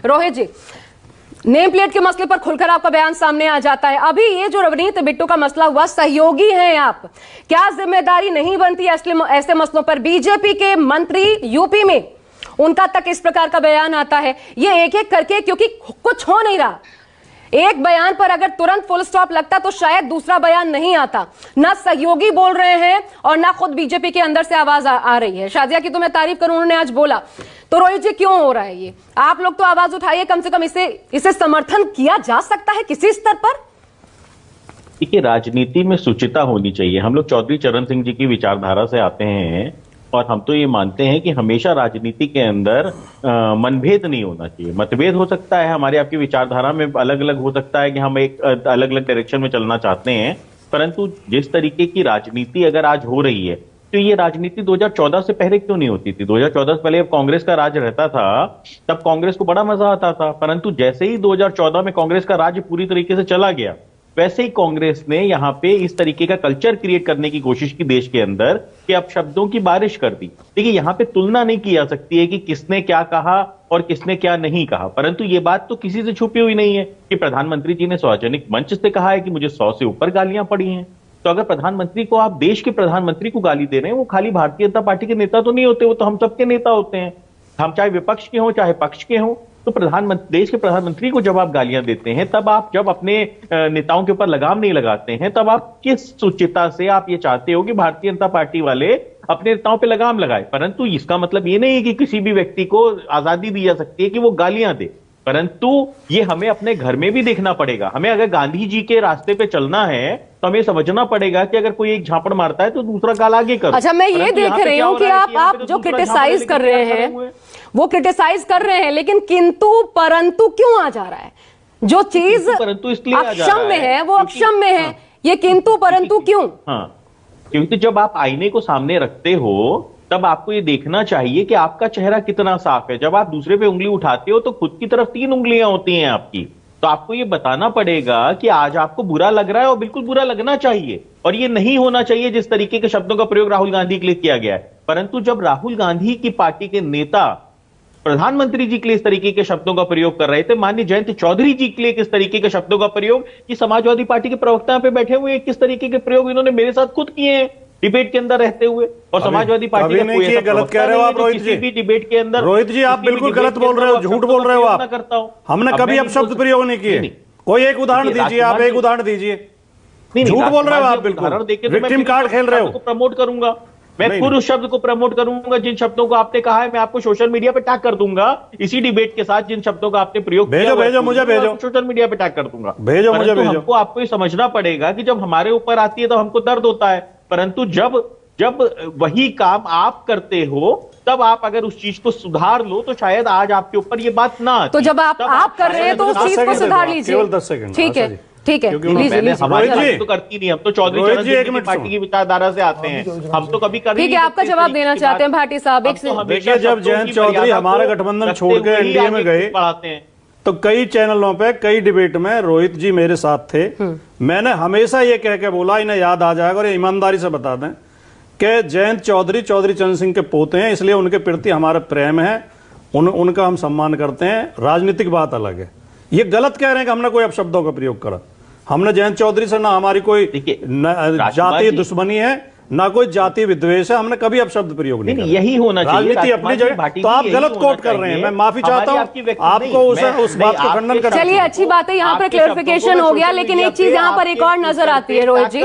रोहित जी, name plate के मसले पर खुलकर आपका बयान सामने आ जाता है। अभी ये जो रवनीत बिट्टू का मसला हुआ, सहयोगी हैं आप, क्या जिम्मेदारी नहीं बनती ऐसे मसलों पर? बीजेपी के मंत्री यूपी में, उनका तक इस प्रकार का बयान आता है, ये एक एक करके, क्योंकि कुछ हो नहीं रहा। एक बयान पर अगर तुरंत फुल स्टॉप लगता तो शायद दूसरा बयान नहीं आता। ना सहयोगी बोल रहे हैं और ना खुद बीजेपी के अंदर से आवाज आ रही है। शाजिया की तो मैं तारीफ करूं, उन्होंने आज बोला, तो रोहित जी क्यों हो रहा है ये? आप लोग तो आवाज उठाइए, कम से कम इसे समर्थन किया जा सकता है किसी स्तर पर। देखिए, राजनीति में शुचिता होनी चाहिए। हम लोग चौधरी चरण सिंह जी की विचारधारा से आते हैं और हम तो ये मानते हैं कि हमेशा राजनीति के अंदर मनभेद नहीं होना चाहिए। मतभेद हो सकता है, हमारे आपकी विचारधारा में अलग अलग हो सकता है कि हम एक अलग अलग डायरेक्शन में चलना चाहते हैं, परंतु जिस तरीके की राजनीति अगर आज हो रही है, तो ये राजनीति 2014 से पहले क्यों नहीं होती थी? 2014 से पहले जब कांग्रेस का राज रहता था, तब कांग्रेस को बड़ा मजा आता था, परंतु जैसे ही 2014 में कांग्रेस का राज पूरी तरीके से चला गया, वैसे ही कांग्रेस ने यहां पे इस तरीके का कल्चर क्रिएट करने की कोशिश की देश के अंदर कि अब शब्दों की बारिश कर दी। देखिए, यहां पे तुलना नहीं की जा सकती है कि किसने क्या कहा और किसने क्या नहीं कहा, परंतु ये बात तो किसी से छुपी हुई नहीं है कि प्रधानमंत्री जी ने सार्वजनिक मंच से कहा है कि मुझे 100 से ऊपर गालियां पड़ी हैं। तो अगर प्रधानमंत्री को, आप देश के प्रधानमंत्री को गाली दे रहे हैं, वो खाली भारतीय जनता पार्टी के नेता तो नहीं होते, वो तो हम सबके नेता होते हैं। हम चाहे विपक्ष के हों चाहे पक्ष के हों, तो देश के प्रधानमंत्री को जब आप गालियां देते हैं, तब आप जब अपने नेताओं के ऊपर लगाम नहीं लगाते हैं, तब आप किस सुचिता से आप ये चाहते हो कि भारतीय जनता पार्टी वाले अपने नेताओं पे लगाम लगाए? परंतु इसका मतलब ये नहीं है कि किसी भी व्यक्ति को आजादी दी जा सकती है कि वो गालियां दे, परंतु ये हमें अपने घर में भी देखना पड़ेगा। हमें अगर गांधी जी के रास्ते पे चलना है तो हमें समझना पड़ेगा कि अगर कोई एक झापड़ मारता है तो दूसरा गाल आगे करो। अच्छा, मैं ये देख रही हूं कि आप जो क्रिटिसाइज कर रहे हैं वो क्रिटिसाइज कर रहे हैं, लेकिन किंतु परंतु क्यों आ जा रहा है? जो चीज अक्षम में है वो अक्षम में है, ये किंतु परंतु क्यों? हाँ, क्योंकि जब आप आईने को सामने रखते हो तब आपको ये देखना चाहिए कि आपका चेहरा कितना साफ है। जब आप दूसरे पे उंगली उठाते हो तो खुद की तरफ 3 उंगलियां होती हैं आपकी, तो आपको ये बताना पड़ेगा कि आज आपको बुरा लग रहा है और बिल्कुल बुरा लगना चाहिए, और ये नहीं होना चाहिए जिस तरीके के शब्दों का प्रयोग राहुल गांधी के लिए किया गया है। परंतु जब राहुल गांधी की पार्टी के नेता प्रधानमंत्री जी के लिए इस तरीके के शब्दों का प्रयोग कर रहे थे, माननीय जयंत चौधरी जी के लिए किस तरीके के शब्दों का प्रयोग, कि समाजवादी पार्टी के प्रवक्ता पे बैठे हुए किस तरीके के प्रयोग इन्होंने मेरे साथ खुद किए हैं डिबेट के अंदर रहते हुए, और समाजवादी पार्टी का कोई ऐसा गलत कह रहे हो आप रोहित जी, भी डिबेट के अंदर। रोहित जी, आप बिल्कुल गलत बोल रहे हो, झूठ बोल रहे हो आप। करता हूं, हमने कभी अब शब्द प्रयोग नहीं किए। कोई एक उदाहरण दीजिए, आप एक उदाहरण दीजिए। झूठ बोल रहे हो आप, बिल्कुल विक्टिम कार्ड खेल रहे हो। प्रमोट करूंगा मैं, खुद उस शब्द को प्रमोट करूंगा जिन शब्दों को आपने कहा है। मैं आपको सोशल मीडिया पे टैग कर दूंगा इसी डिबेट के साथ, जिन शब्दों का आपने प्रयोग किया। भेजो मुझे, भेजो सोशल मीडिया पे टैग कर दूंगा, भेजो मुझे, भेजो। आपको ये समझना पड़ेगा कि जब हमारे ऊपर आती है तो हमको दर्द होता है, परंतु जब वही काम आप करते हो तब आप अगर उस चीज को सुधार लो तो शायद आज आपके ऊपर ये बात ना आती। तो जब आप कर रहे हैं तो उस चीज को सुधार लीजिए। केवल 10 सेकंड। ठीक है, ठीक है, हमारी तो करती नहीं, हम तो चौधरी चरण सिंह की पार्टी की विचारधारा से आते हैं, हम तो कभी कर। ठीक है, आपका जवाब देना चाहते हैं भाटी साहब। देखिए, जब जयंत चौधरी हमारा गठबंधन छोड़ के एनडीए में गए पढ़ाते हैं, तो कई चैनलों पे कई डिबेट में रोहित जी मेरे साथ थे। मैंने हमेशा ये कह के बोला, इन्हें याद आ जाएगा और ये ईमानदारी से बता दें कि जयंत चौधरी चरण सिंह के पोते हैं, इसलिए उनके प्रति हमारा प्रेम है, उनका हम सम्मान करते हैं। राजनीतिक बात अलग है। ये गलत कह रहे हैं कि हमने कोई अपशब्दों का प्रयोग करा। हमने जयंत चौधरी से ना हमारी कोई जातीय दुश्मनी है, ना कोई जातीय विद्वेष है, हमने कभी अपशब्द प्रयोग नहीं किया। यही होना चाहिए, राजनीति अपनी जगह। तो आप गलत कोट कर रहे हैं, मैं माफी चाहता हूं, आपको उस बात को खंडन कर। चलिए, अच्छी बात है, यहाँ पर क्लेरिफिकेशन हो गया, लेकिन एक चीज यहाँ पर एक और नजर आती है रोहित जी।